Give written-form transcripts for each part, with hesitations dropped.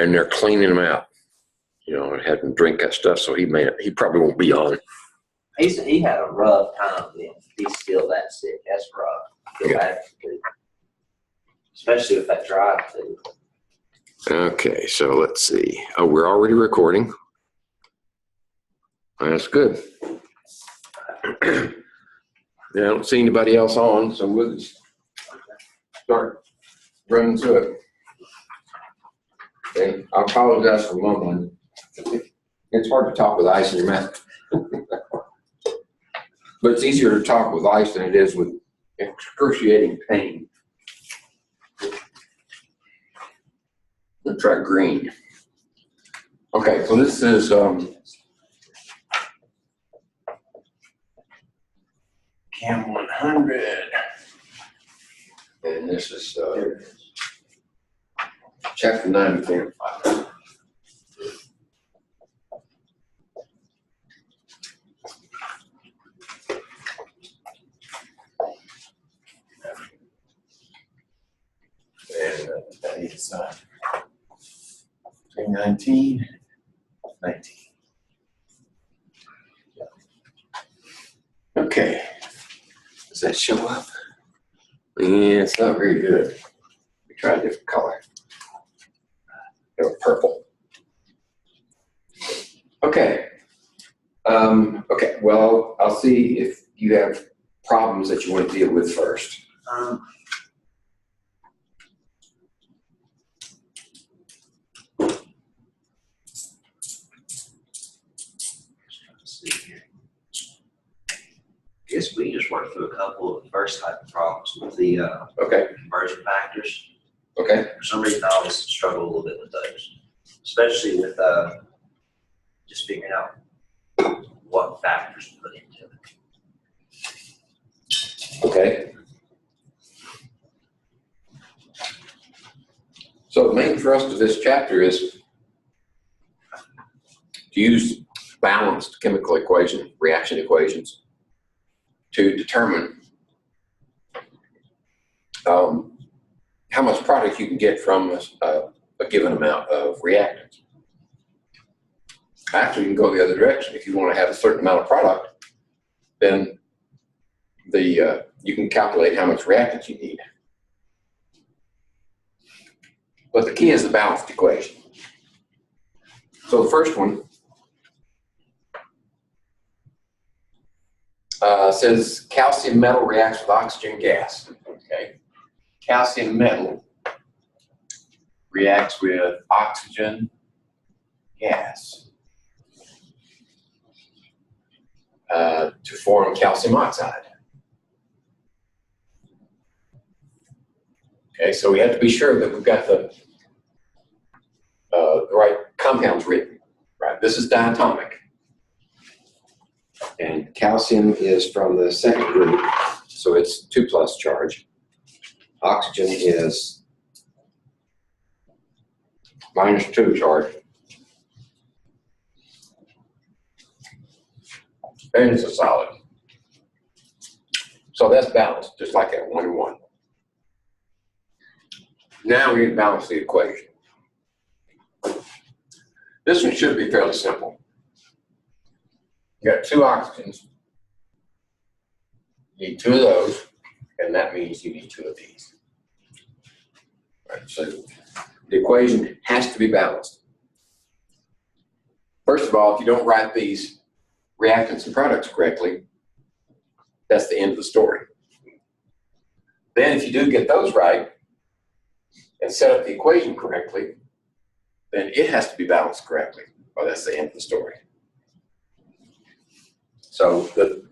and they're cleaning him out. You know, and had him drink that stuff, so he probably won't be on. He had a rough time then. He's still that sick. That's rough. Feel bad for him. Especially with that drive too. Okay, so let's see. Oh, we're already recording. That's good. Yeah, I don't see anybody else on, so we'll just start running through it. And I apologize for mumbling. It's hard to talk with ice in your mouth. But it's easier to talk with ice than it is with excruciating pain. Let's try green. Okay, so this is CHEM100. And this is Chapter 9 of Exam5. And that is 19. Okay. Does that show up? Yeah, it's not very good. We try a different color. Purple. Okay. Okay. Well, I'll see if you have problems that you want to deal with first. I guess we just worked through a couple of the first type of problems with the conversion factors. Okay. For some reason, I always struggle a little bit with those, especially with just figuring out what factors to put into it. Okay. So the main thrust of this chapter is to use balanced chemical reaction equations, to determine how much product you can get from a given amount of reactants. Actually, you can go the other direction. If you want to have a certain amount of product, then you can calculate how much reactants you need. But the key is the balanced equation. So the first one says calcium metal reacts with oxygen gas. Okay, calcium metal reacts with oxygen gas to form calcium oxide. Okay, so we have to be sure that we've got the right compounds written. Right, this is diatomic. And calcium is from the second group, so it's 2+ charge. Oxygen is -2 charge. And it's a solid. So that's balanced, just like that 1 and 1. Now we need to balance the equation. This one should be fairly simple. You got 2 oxygens. You need 2 of those, and that means you need 2 of these. Right, so the equation has to be balanced. First of all, if you don't write these reactants and products correctly, that's the end of the story. Then if you do get those right and set up the equation correctly, then it has to be balanced correctly, or that's the end of the story. So the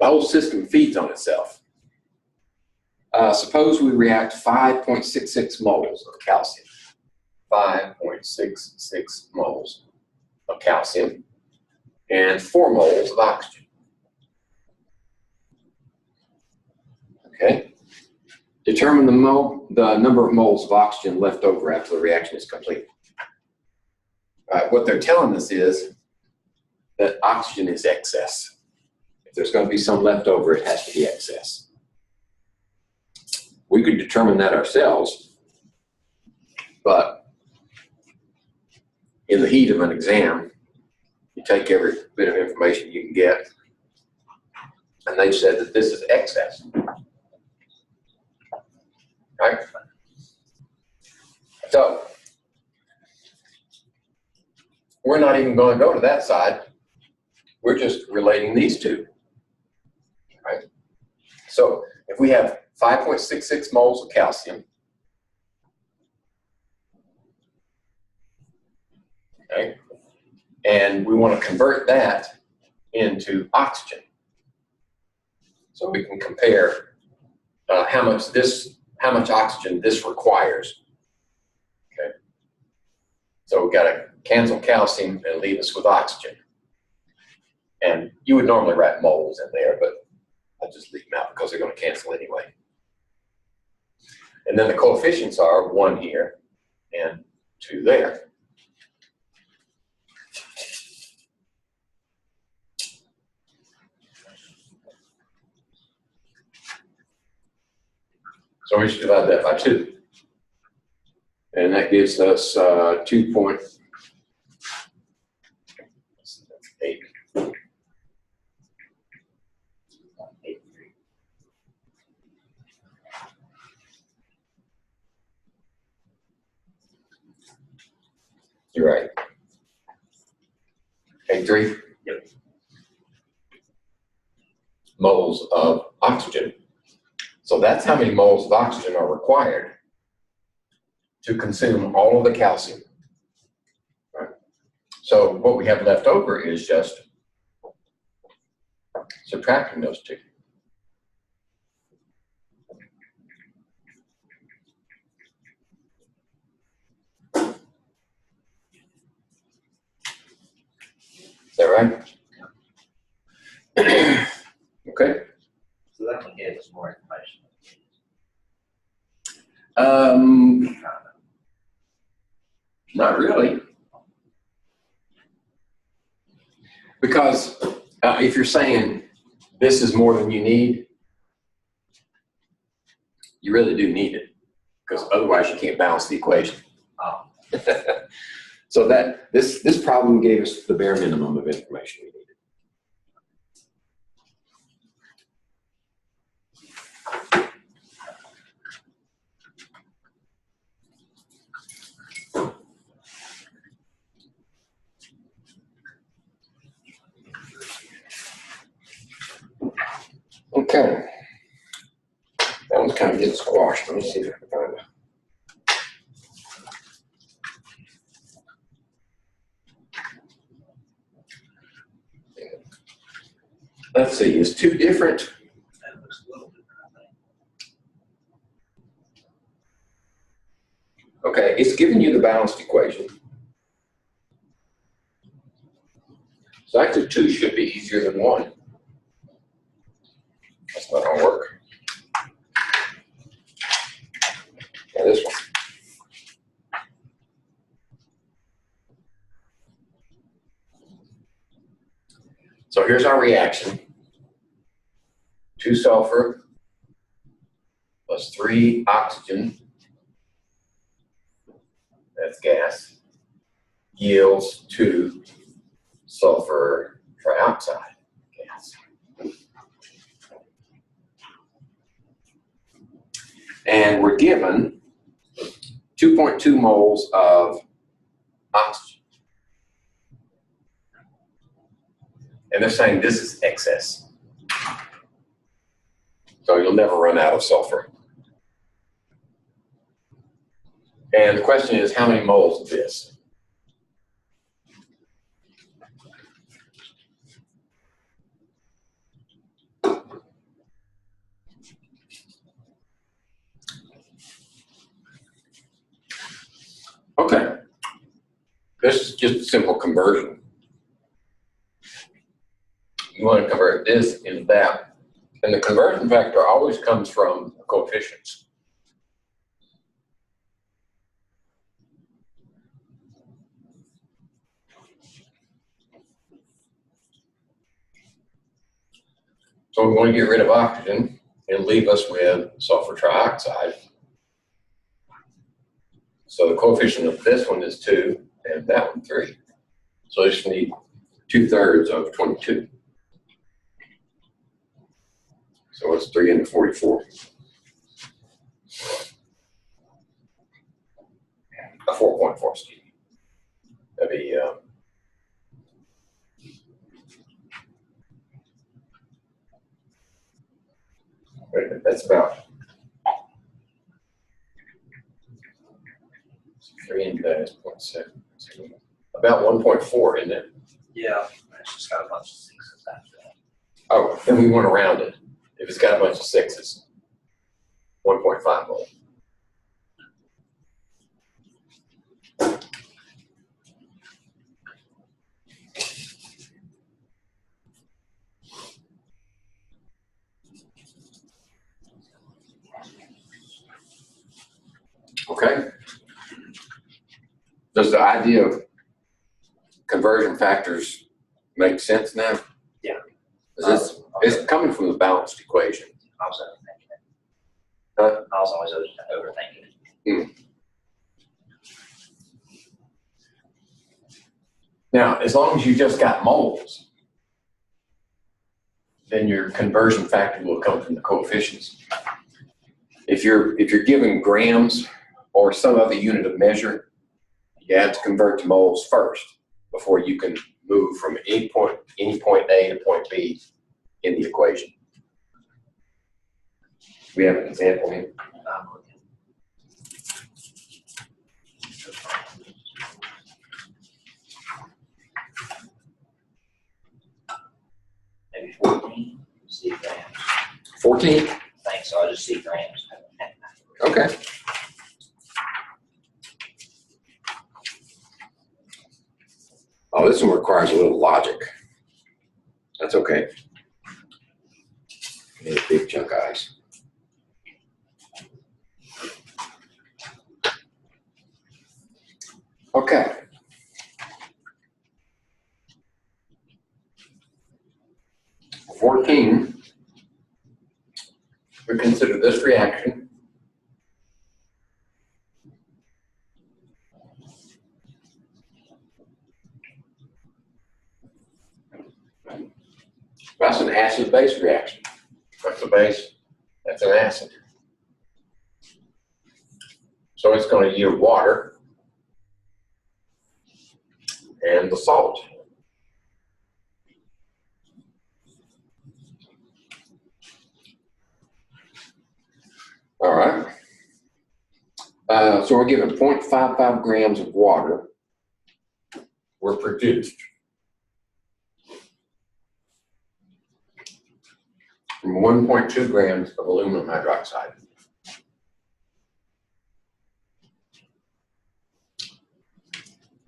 whole system feeds on itself. Suppose we react 5.66 moles of calcium. 5.66 moles of calcium and 4 moles of oxygen. Okay. Determine the number of moles of oxygen left over after the reaction is complete. What they're telling us is that oxygen is excess. If there's going to be some left over, it has to be excess. We could determine that ourselves, but in the heat of an exam, you take every bit of information you can get, and they've said that this is excess. Right? So, we're not even going to go to that side. We're just relating these two. Right? So, if we have 5.66 moles of calcium, okay, and we want to convert that into oxygen. So we can compare how much oxygen this requires. Okay. So we've got to cancel calcium and leave us with oxygen. And you would normally write moles in there, but I'll just leave them out because they're going to cancel anyway. And then the coefficients are 1 here and 2 there. So we should divide that by 2. And that gives us 2.8. You're right. 83? Yep. Moles of oxygen. So that's how many moles of oxygen are required to consume all of the calcium. Right? So what we have left over is just subtracting those two. Is that right? Okay. So that one gave us more information. Not really. Because if you're saying this is more than you need, you really do need it. Because otherwise you can't balance the equation. Oh. So that this problem gave us the bare minimum of information we needed. Okay. That one's kind of getting squashed. Let me see if I can find it. Let's see, it's 2 different. That looks a little different, I think. Okay, it's giving you the balanced equation. So actually 2 should be easier than 1. That's not gonna work. Yeah, this one. So here's our reaction. 2 sulfur plus 3 oxygen, that's gas, yields 2 sulfur trioxide gas. And we're given 2.2 moles of oxygen. And they're saying this is excess. So you'll never run out of sulfur. And the question is, how many moles of this? Okay. This is just a simple conversion. You want to convert this into that. And the conversion factor always comes from coefficients. So we're going to get rid of oxygen and leave us with sulfur trioxide. So the coefficient of this one is 2, and that one 3. So I just need 2/3 of 22. So it's 3 into 44. 4.4, excuse me. That'd be wait a minute, that's about 3 into that is 0.7. About 1.4, isn't it? Yeah, it's just got a bunch of 6s after that. Oh, then we want to round it. If it's got a bunch of 6s, 1.5 mole. Okay. Does the idea of conversion factors make sense now? Yeah. It's coming from the balanced equation. I was overthinking it. Huh? I was always overthinking it. Now, as long as you just got moles, then your conversion factor will come from the coefficients. If you're given grams or some other unit of measure, you have to convert to moles first before you can move from any point A to point B in the equation. We have an example here. Maybe 14. See grams. 14? Thanks. So I just see grams. Okay. Oh, this one requires a little logic. That's okay. Need a big chunk of ice. Okay. For 14, we consider this reaction that's an acid-base reaction. That's a base, that's an acid. So it's going to yield water and the salt. All right. So we're given 0.55 grams of water were produced from 1.2 grams of aluminum hydroxide.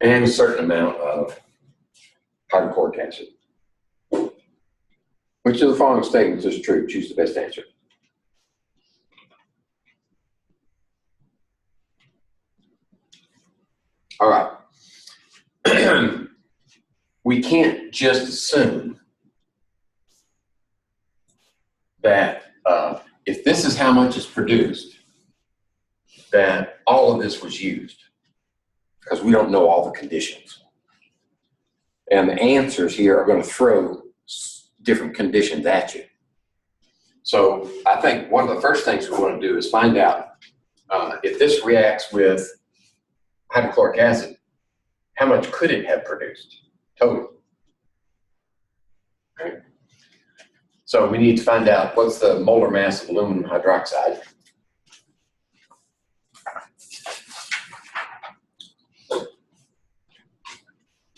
And a certain amount of hydrochloric acid. Which of the following statements is true? Choose the best answer. All right. We can't just assume that if this is how much is produced, that all of this was used, because we don't know all the conditions. And the answers here are going to throw different conditions at you. So I think one of the first things we want to do is find out if this reacts with hydrochloric acid, how much could it have produced total? Okay. So we need to find out what's the molar mass of aluminum hydroxide.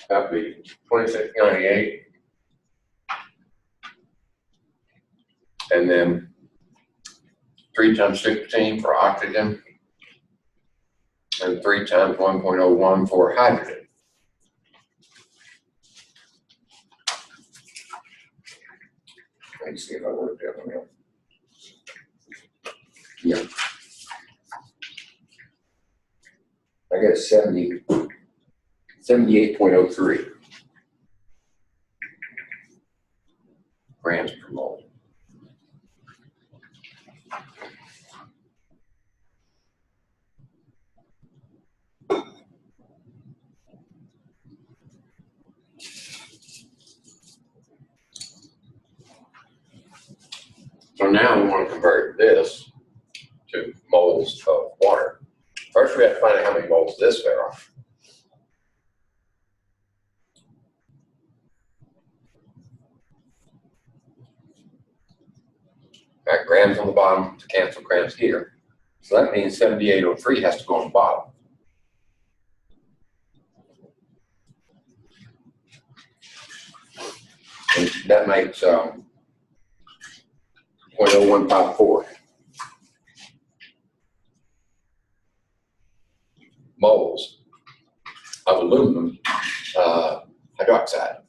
That would be 2698. And then 3 times 16 for oxygen, and 3 times 1.01 for hydrogen. Let's see if I worked that one out. Yeah. I got 78.03 grams per mole. So now we want to convert this to moles of water. First, we have to find out how many moles this there are. Got grams on the bottom to cancel grams here. So that means 7803 has to go on the bottom. And that makes 0.0154 moles of aluminum hydroxide.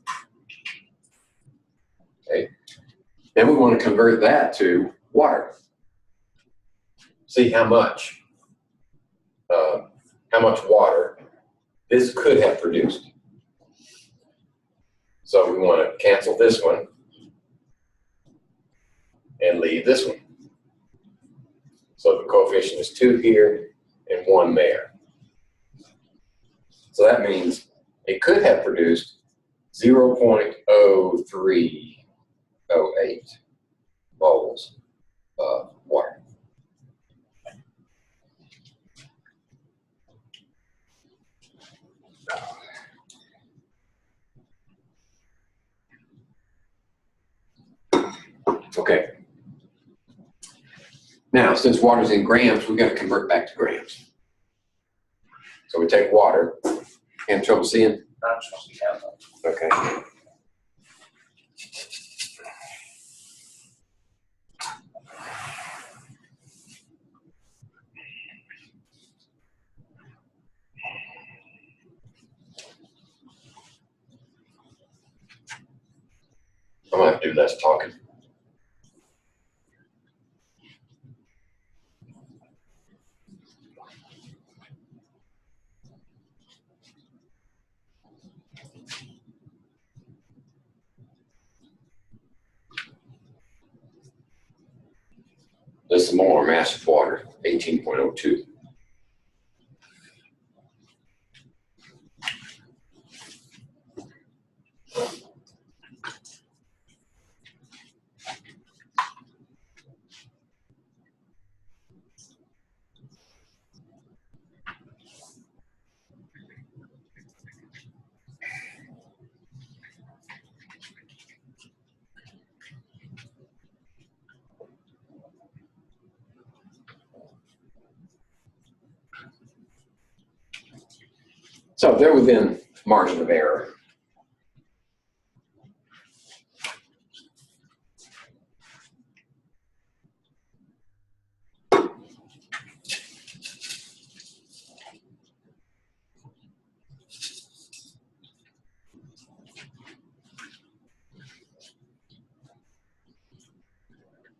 Okay. Then we want to convert that to water. See how much water this could have produced. So we want to cancel this one and leave this one. So the coefficient is 2 here and 1 there. So that means it could have produced 0.0308 moles of water. Okay. Now, since water's in grams, we've got to convert back to grams. So we take water. Have trouble seeing? I'm supposed to be down though. Okay. I'm gonna have to do less talking. This is molar mass of water, 18.02. So they're within margin of error.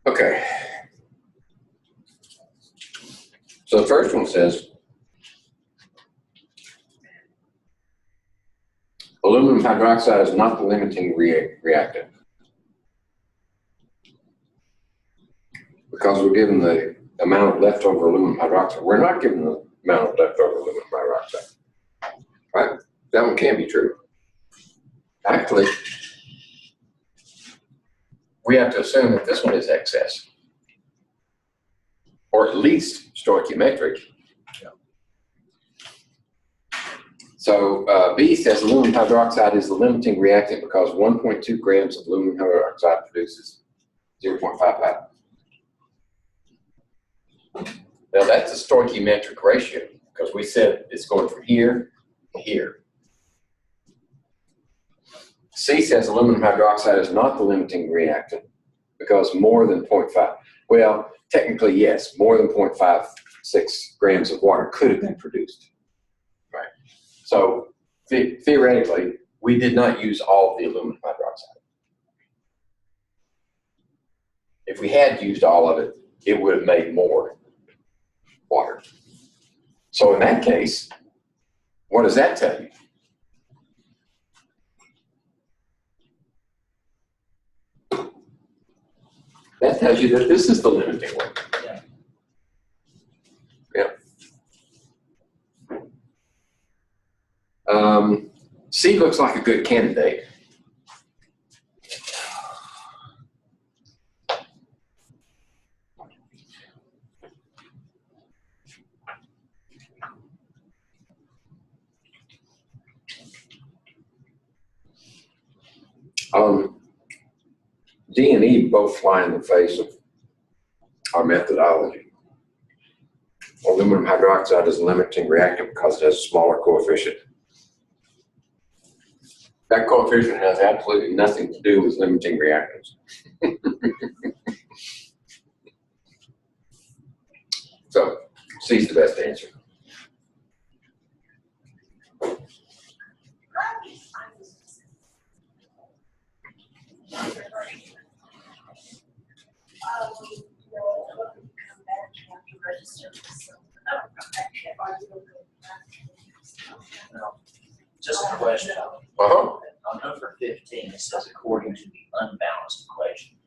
Okay. So the first one says aluminum hydroxide is not the limiting reactant because we're given the amount of leftover aluminum hydroxide. We're not given the amount of leftover aluminum hydroxide. Right? That one can be true. Actually, we have to assume that this one is excess, or at least stoichiometric. Yeah. So B says aluminum hydroxide is the limiting reactant because 1.2 grams of aluminum hydroxide produces 0.55. Now that's a stoichiometric ratio because we said it's going from here to here. C says aluminum hydroxide is not the limiting reactant because more than 0.5, well, technically yes, more than 0.56 grams of water could have been produced. Right. So theoretically, we did not use all of the aluminum hydroxide. If we had used all of it, it would have made more water. So in that case, what does that tell you? That tells you that this is the limiting one. Yeah. C looks like a good candidate. D and E both fly in the face of our methodology. Aluminum hydroxide is a limiting reactant because it has a smaller coefficient. That coefficient has absolutely nothing to do with limiting reactants. So, C's the best answer. Just a question. Uh-huh. On number 15, it says according to the unbalanced equation.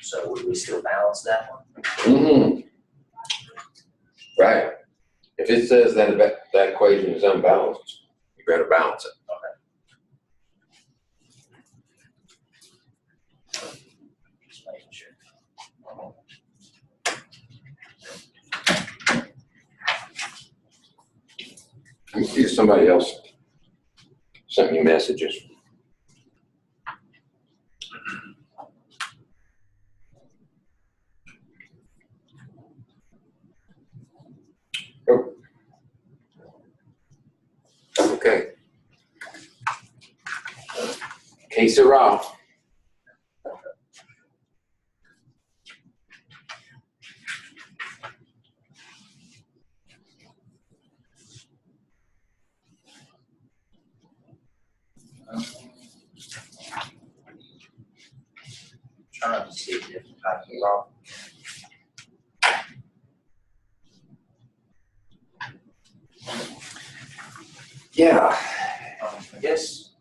So would we still balance that one? Mm-hmm. Right. If it says that that equation is unbalanced, you better balance it. Okay. Just making sure. Let me see if somebody else sent me messages. Oh. Okay. Que sera. Trying to see different types of rock. Yeah. I guess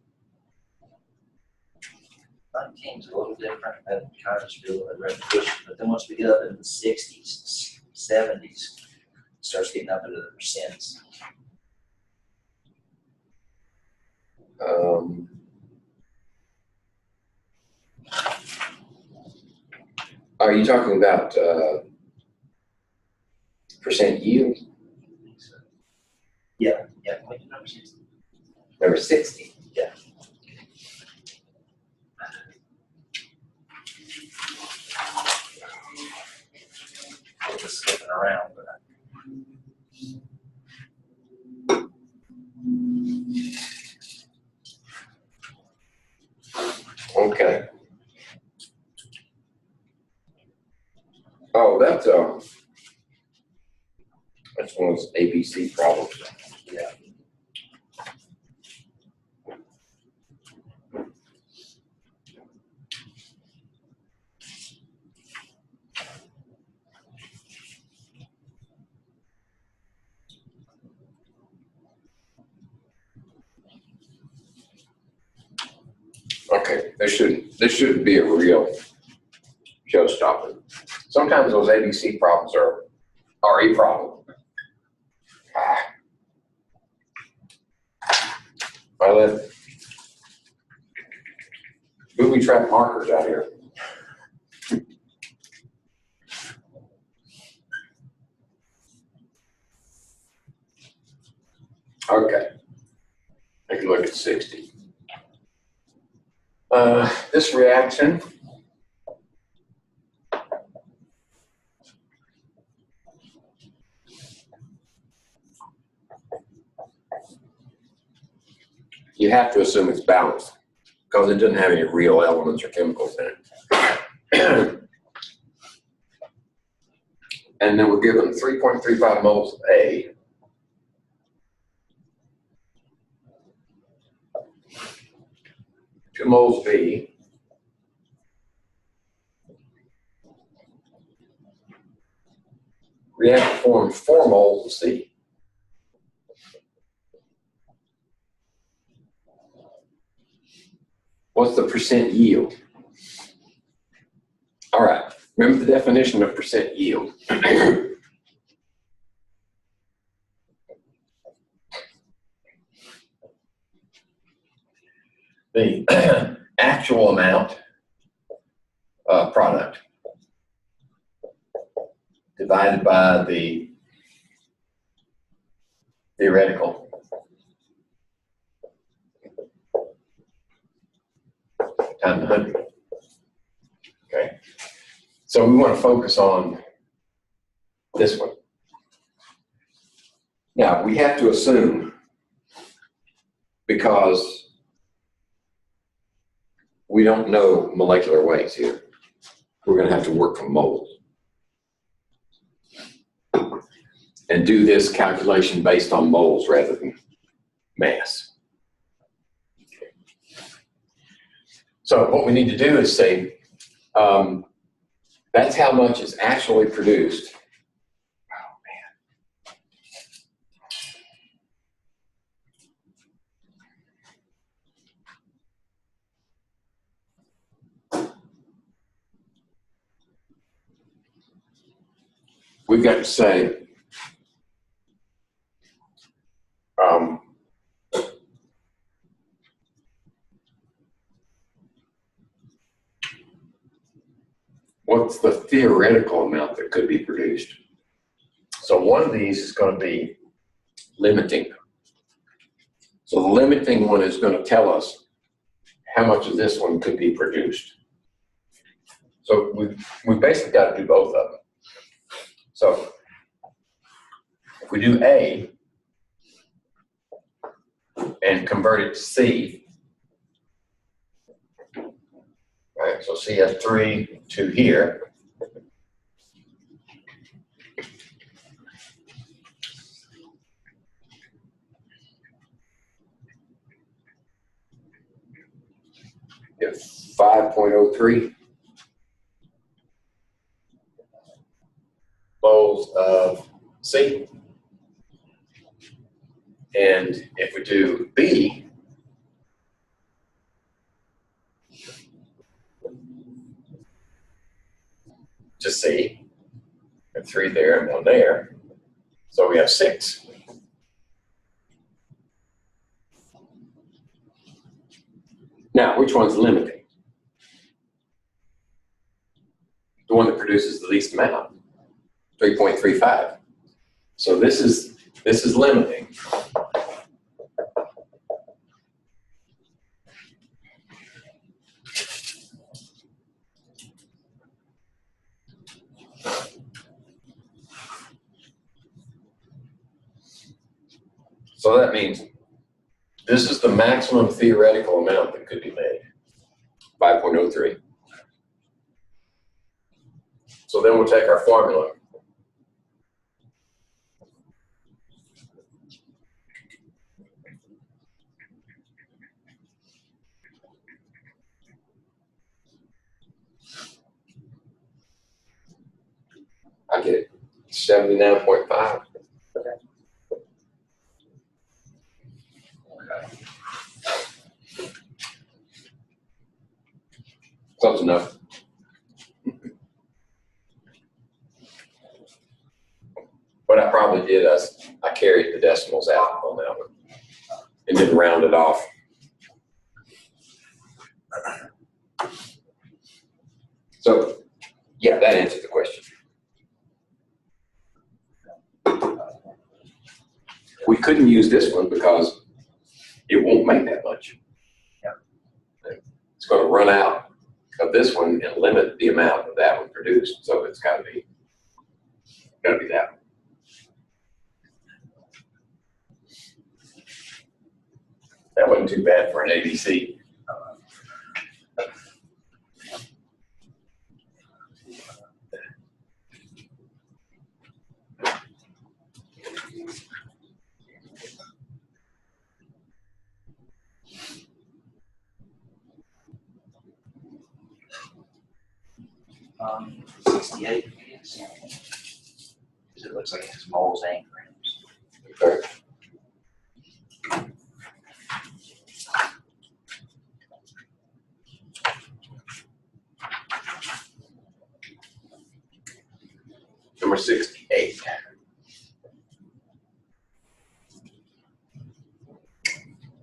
19's a little different. That kind of still a repetition. But then once we get up into the 60s, 70s, it starts getting up into the percents. Are you talking about percent yield? Yeah, wait, number 60. Number 60. Yeah. I'm just slipping around, but Okay. Oh, that's one of those ABC problems. yeah. Okay, this shouldn't be a real showstopper. Sometimes those ABC problems are a problem. I let booby trap markers out here. Okay, take a look at 60. This reaction you have to assume it's balanced because it doesn't have any real elements or chemicals in it. And then we're given 3.35 moles of A. Two moles B. React to form 4 moles of C. What's the percent yield? All right, remember the definition of percent yield. The actual amount product divided by the theoretical So we want to focus on this one. Now, we have to assume, because we don't know molecular weights here, we're going to have to work from moles and do this calculation based on moles rather than mass. Okay. So what we need to do is say, that's how much is actually produced. We've got to say, what's the theoretical amount that could be produced? So one of these is going to be limiting. So the limiting one is going to tell us how much of this one could be produced. So we basically got to do both of them. So if we do A and convert it to C, right? So CF3 to here. If 5.03 moles of C. And if we do B, to C, and 3 there and 1 there, so we have 6. Now, which one's limiting? The one that produces the least amount, 3.35. So this is limiting. So that means this is the maximum theoretical amount that could be made, 5.03. So then we'll take our formula. I get it, 79.5. Close enough. What I probably did is I carried the decimals out on that one and didn't round it off. So, yeah, that answers the question. We couldn't use this one because it won't make that much. It's going to run out of this one and limit the amount of that one produced. So it's got to be that one. That wasn't too bad for an ABC. Um, 68, yes. Because it looks like it's moles and grams. Okay. Number 68.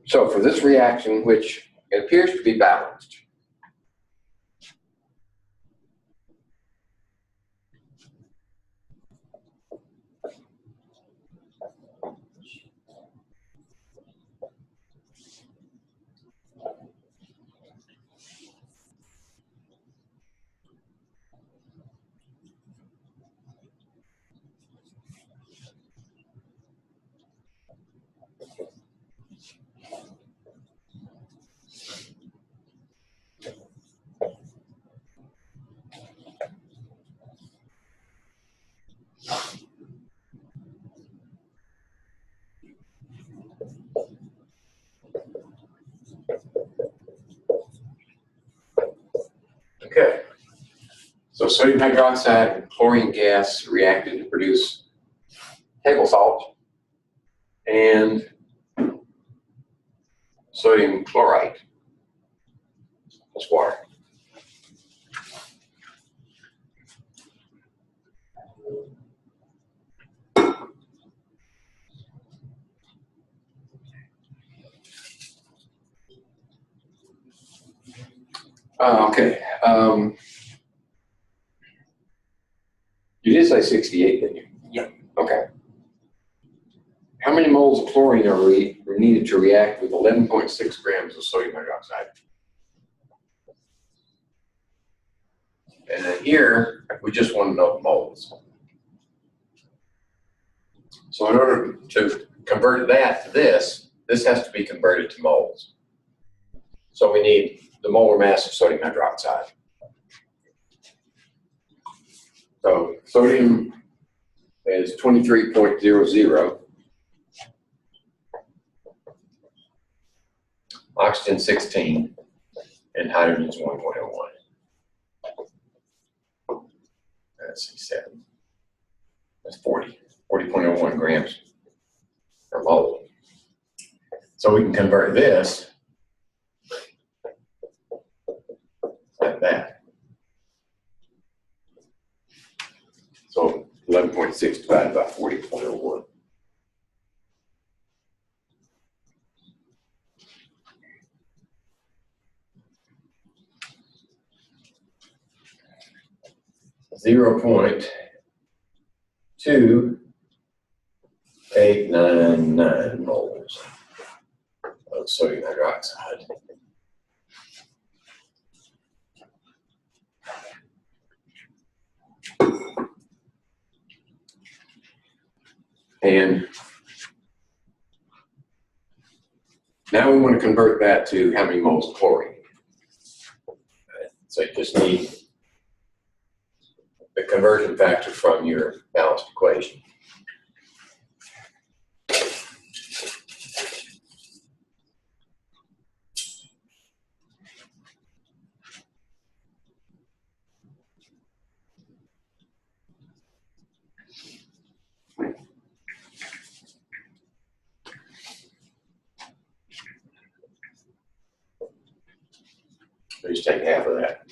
So for this reaction, which it appears to be balanced, So sodium hydroxide and chlorine gas reacted to produce table salt and sodium chloride. That's water. Okay. You did say 68, didn't you? Yep. Okay. How many moles of chlorine are needed to react with 11.6 grams of sodium hydroxide? And then here, we just want to know the moles. So in order to convert that to this has to be converted to moles. So we need the molar mass of sodium hydroxide. So sodium is 23.00, oxygen 16, and hydrogen is 1.01. Let's see, 7. That's 40.01 grams per mole. So we can convert this like that. So 11.6 divided by 40.01. .2899 moles of sodium hydroxide. And now we want to convert that to how many moles of chlorine. So you just need the conversion factor from your balanced equation. So just take half of that.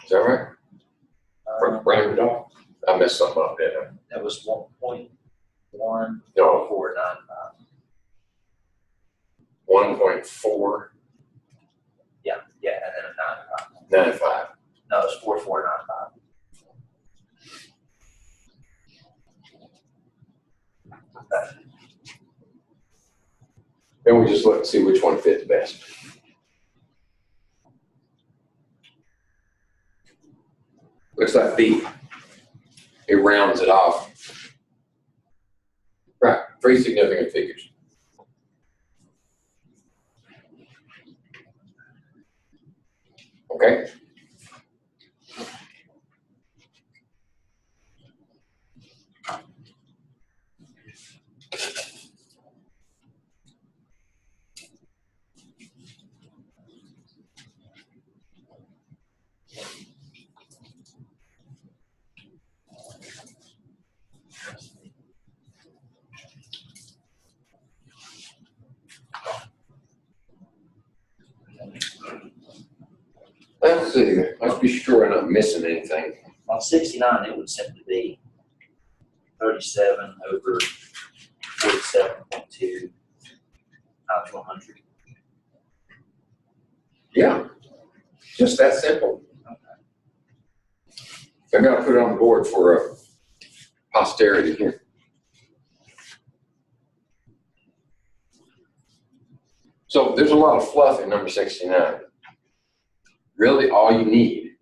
Is that right? Round it off. I messed something up, didn't I? That was 1.1495. No. 1.495. Yeah, and then a 95. No, it's 4495. Then we just look and see which one fits best. Looks like B. It rounds it off. Right, 3 significant figures. Okay? Let's see. Let's be sure I'm not missing anything. On 69, it would simply be 37 over 47.2 times 100. Yeah, just that simple. I'm going to put it on the board for posterity here. So there's a lot of fluff in number 69. Really all you need,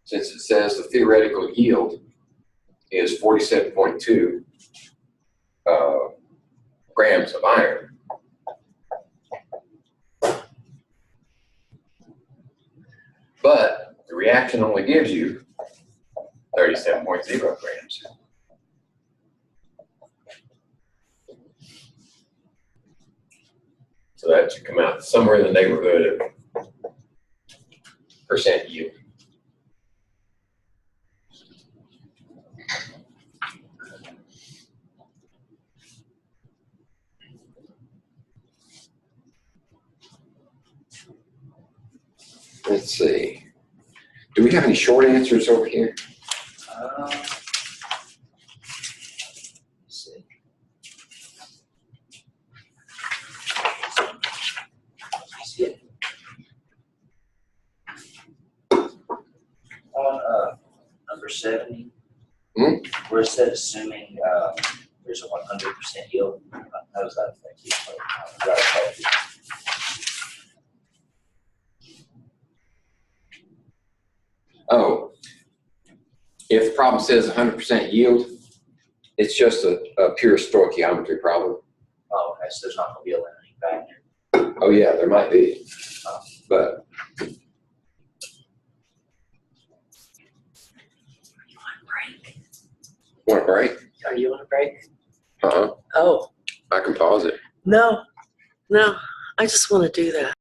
since it says the theoretical yield is 47.2 grams of iron. But the reaction only gives you 30 37.0 grams. So that should come out somewhere in the neighborhood of percent yield. Let's see. Do we have any short answers over here? Let's see. On number 70, where it said assuming there's a 100% yield, how does that affect you? How does that affect you? Oh, if the problem says 100% yield, it's just a pure stoichiometry problem. Oh, okay, so there's not going to be a limiting factor. Oh yeah, there might be, but want a break? Are you on a break? Uh-huh. Oh, I can pause it. no, I just want to do that.